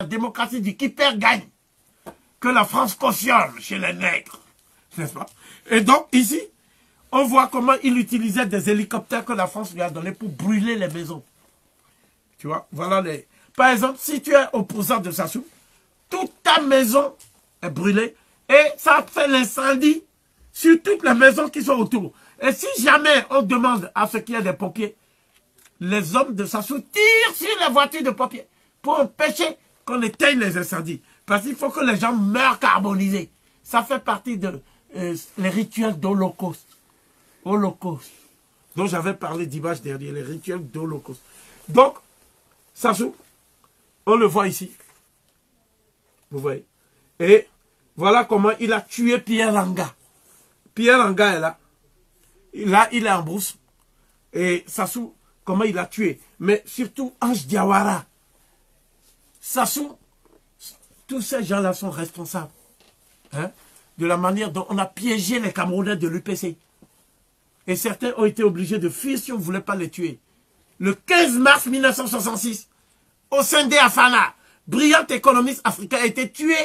La démocratie dit qui perd gagne. Que la France cautionne chez les nègres. N'est-ce pas? Et donc, ici, on voit comment il utilisait des hélicoptères que la France lui a donnés pour brûler les maisons. Tu vois, voilà les... Par exemple, si tu es opposant de Sassou, toute ta maison est brûlée et ça fait l'incendie sur toutes les maisons qui sont autour. Et si jamais on demande à ce qu'il y ait des pompiers, les hommes de Sassou tirent sur les voitures de pompiers pour empêcher qu'on éteigne les incendies. Parce qu'il faut que les gens meurent carbonisés. Ça fait partie de les rituels d'Holocauste. Holocauste. Dont j'avais parlé dimanche dernier, les rituels d'Holocauste. Donc, Sassou, on le voit ici. Vous voyez. Et voilà comment il a tué Pierre Langa. Pierre Langa est là. Là, il est en brousse. Et Sassou, comment il a tué. Mais surtout, Ange Diawara. Sassou, tous ces gens-là sont responsables. Hein, de la manière dont on a piégé les Camerounais de l'UPC. Et certains ont été obligés de fuir si on ne voulait pas les tuer. Le 15 mars 1966, au sein d'Afana, brillant économiste africain a été tué,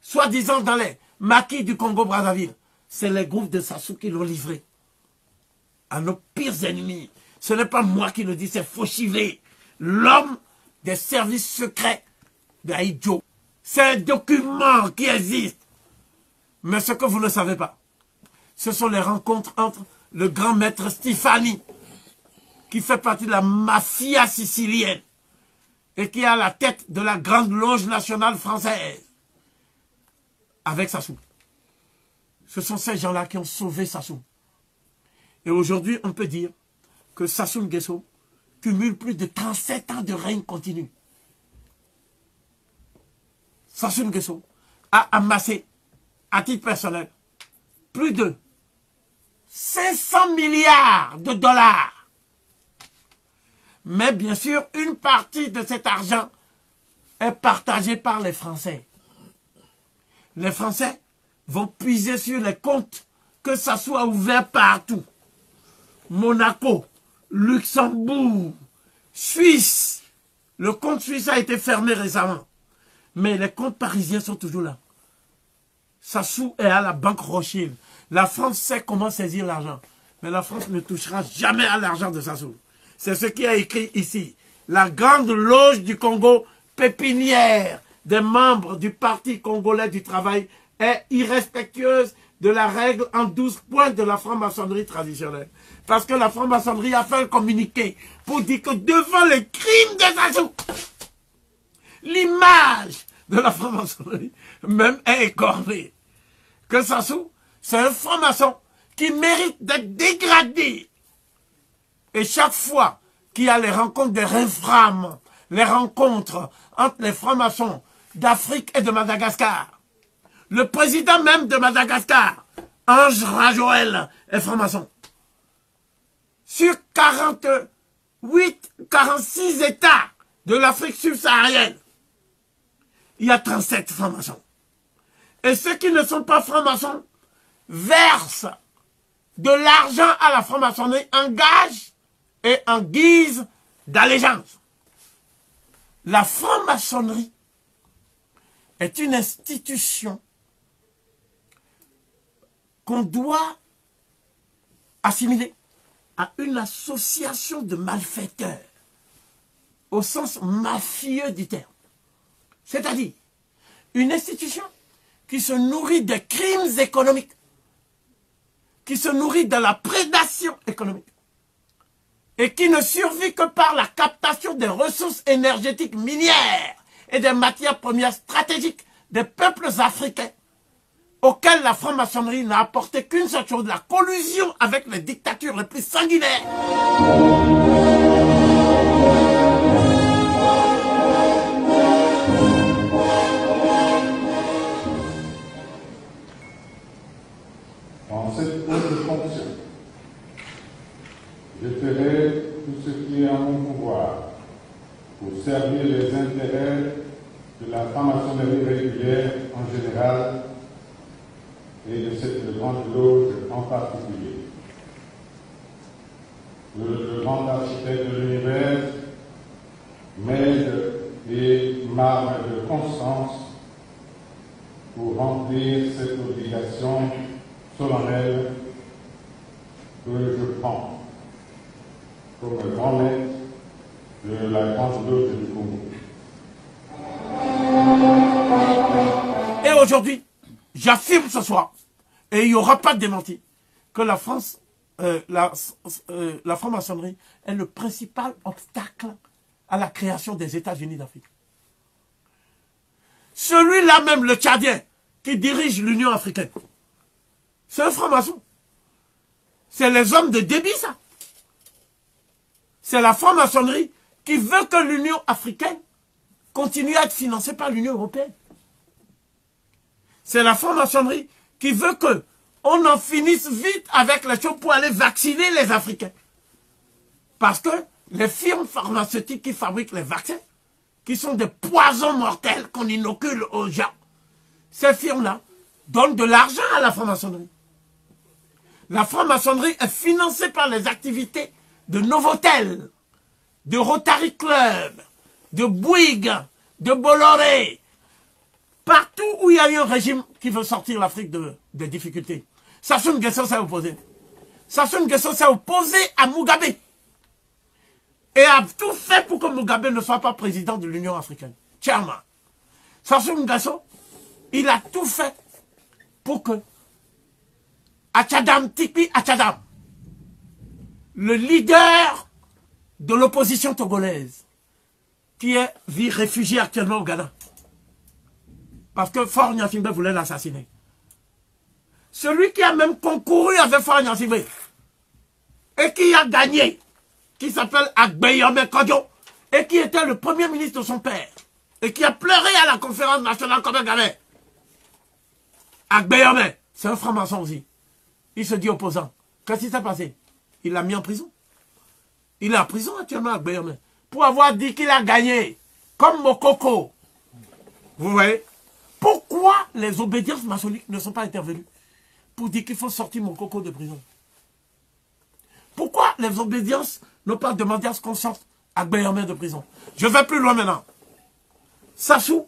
soi-disant dans les maquis du Congo-Brazzaville. C'est les groupes de Sassou qui l'ont livré à nos pires ennemis. Ce n'est pas moi qui le dis, c'est Fauchivé, l'homme des services secrets d'Aïdjo. C'est un document qui existe. Mais ce que vous ne savez pas, ce sont les rencontres entre le grand maître Stéphanie, qui fait partie de la mafia sicilienne, et qui est à la tête de la Grande Loge nationale française, avec Sassou. Ce sont ces gens-là qui ont sauvé Sassou. Et aujourd'hui, on peut dire que Sassou Nguesso cumule plus de 37 ans de règne continu. Sassou Nguesso a amassé, à titre personnel, plus de 500 milliards de dollars. Mais bien sûr, une partie de cet argent est partagée par les Français. Les Français vont puiser sur les comptes que Sassou a ouverts partout. Monaco, Luxembourg, Suisse. Le compte suisse a été fermé récemment. Mais les comptes parisiens sont toujours là. Sassou est à la banque Rothschild. La France sait comment saisir l'argent. Mais la France ne touchera jamais à l'argent de Sassou. C'est ce qui est écrit ici. La Grande Loge du Congo, pépinière des membres du Parti congolais du travail, est irrespectueuse de la règle en 12 points de la franc-maçonnerie traditionnelle. Parce que la franc-maçonnerie a fait un communiqué pour dire que devant les crimes de Sassou, l'image de la franc-maçonnerie même est écornée. Que Sassou, c'est un franc-maçon qui mérite d'être dégradé. Et chaque fois qu'il y a les rencontres des réframes, les rencontres entre les francs-maçons d'Afrique et de Madagascar, le président même de Madagascar, Ange Rajoel, est franc-maçon. Sur 46 États de l'Afrique subsaharienne, il y a 37 francs-maçons. Et ceux qui ne sont pas francs-maçons versent de l'argent à la franc-maçonnerie en gage et en guise d'allégeance. La franc-maçonnerie est une institution qu'on doit assimiler à une association de malfaiteurs, au sens mafieux du terme. C'est-à-dire une institution qui se nourrit des crimes économiques, qui se nourrit de la prédation économique, et qui ne survit que par la captation des ressources énergétiques minières et des matières premières stratégiques des peuples africains, auxquels la franc-maçonnerie n'a apporté qu'une seule chose, la collusion avec les dictatures les plus sanguinaires. En cette haute fonction, je ferai tout ce qui est en mon pouvoir pour servir les intérêts de la franc-maçonnerie régulière en général et de cette grande loge en particulier. Le grand architecte de l'univers m'aide et m'arme de constance pour remplir cette obligation solennelle que je prends comme grand maître de la Grande Loge du Congo. Et aujourd'hui, j'affirme ce soir, et il n'y aura pas de démenti, que la France, la franc-maçonnerie est le principal obstacle à la création des États-Unis d'Afrique. Celui-là même, le Tchadien, qui dirige l'Union africaine, c'est un franc-maçon. C'est les hommes de Déby, ça. C'est la franc-maçonnerie qui veut que l'Union africaine continue à être financée par l'Union européenne. C'est la franc-maçonnerie qui veut que on en finisse vite avec les choses pour aller vacciner les Africains. Parce que les firmes pharmaceutiques qui fabriquent les vaccins, qui sont des poisons mortels qu'on inocule aux gens, ces firmes-là donnent de l'argent à la franc-maçonnerie. La franc-maçonnerie est financée par les activités de Novotel, de Rotary Club, de Bouygues, de Bolloré. Partout où il y a eu un régime qui veut sortir l'Afrique des difficultés. Sassou Nguesso s'est opposé. Sassou Nguesso s'est opposé à Mugabe. Et a tout fait pour que Mugabe ne soit pas président de l'Union africaine. Chairman. Sassou Nguesso, il a tout fait pour que Atchadam Tikpi Atchadam, le leader de l'opposition togolaise, qui est réfugié actuellement au Ghana, parce que Faure Gnassingbé voulait l'assassiner. Celui qui a même concouru avec Faure Gnassingbé et qui a gagné, qui s'appelle Agbeyome Kodjo, et qui était le premier ministre de son père, et qui a pleuré à la conférence nationale comme un gamin. Agbeyome, c'est un franc-maçon aussi. Il se dit opposant. Qu'est-ce qui s'est passé? Il l'a mis en prison. Il est en prison actuellement, Agbeyome, pour avoir dit qu'il a gagné, comme Mokoko. Vous voyez? Pourquoi les obédiences maçonniques ne sont pas intervenues pour dire qu'il faut sortir Mokoko de prison? Pourquoi les obédiences n'ont pas demandé à ce qu'on sorte Agbeyome de prison? Je vais plus loin maintenant. Sassou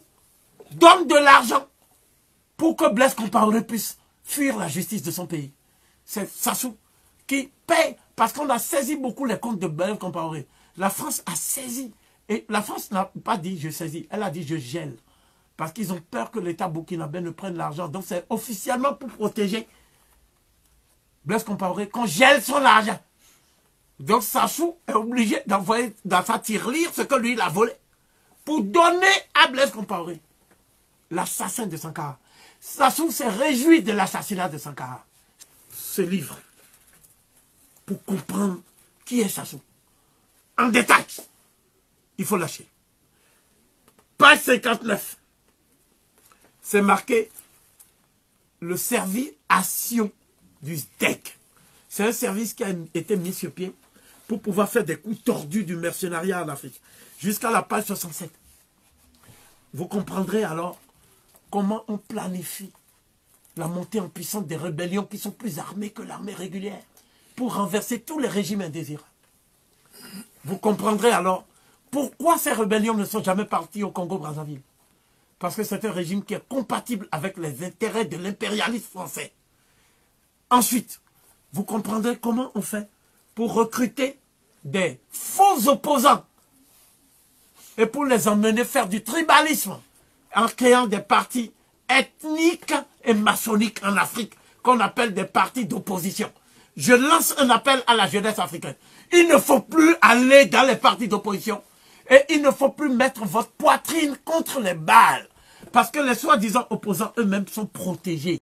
donne de l'argent pour que Blaise Compaoré puisse fuir la justice de son pays. C'est Sassou qui paye, parce qu'on a saisi beaucoup les comptes de Blaise Compaoré. La France a saisi. Et la France n'a pas dit je saisis, elle a dit je gèle. Parce qu'ils ont peur que l'État burkinabé ne prenne l'argent. Donc c'est officiellement pour protéger Blaise Compaoré qu'on gèle son argent. Donc Sassou est obligé d'envoyer dans sa tirelire ce que lui il a volé pour donner à Blaise Compaoré, l'assassin de Sankara. Sassou s'est réjoui de l'assassinat de Sankara. Ce livre, pour comprendre qui est Sassou, en détail, il faut lâcher. Page 59. C'est marqué le service action du SDEC. C'est un service qui a été mis sur pied pour pouvoir faire des coups tordus du mercenariat en Afrique. Jusqu'à la page 67. Vous comprendrez alors comment on planifie la montée en puissance des rébellions qui sont plus armées que l'armée régulière pour renverser tous les régimes indésirables. Vous comprendrez alors pourquoi ces rébellions ne sont jamais parties au Congo-Brazzaville. Parce que c'est un régime qui est compatible avec les intérêts de l'impérialisme français. Ensuite, vous comprendrez comment on fait pour recruter des faux opposants et pour les emmener faire du tribalisme en créant des partis ethniques et maçonniques en Afrique qu'on appelle des partis d'opposition. Je lance un appel à la jeunesse africaine. Il ne faut plus aller dans les partis d'opposition et il ne faut plus mettre votre poitrine contre les balles parce que les soi-disant opposants eux-mêmes sont protégés.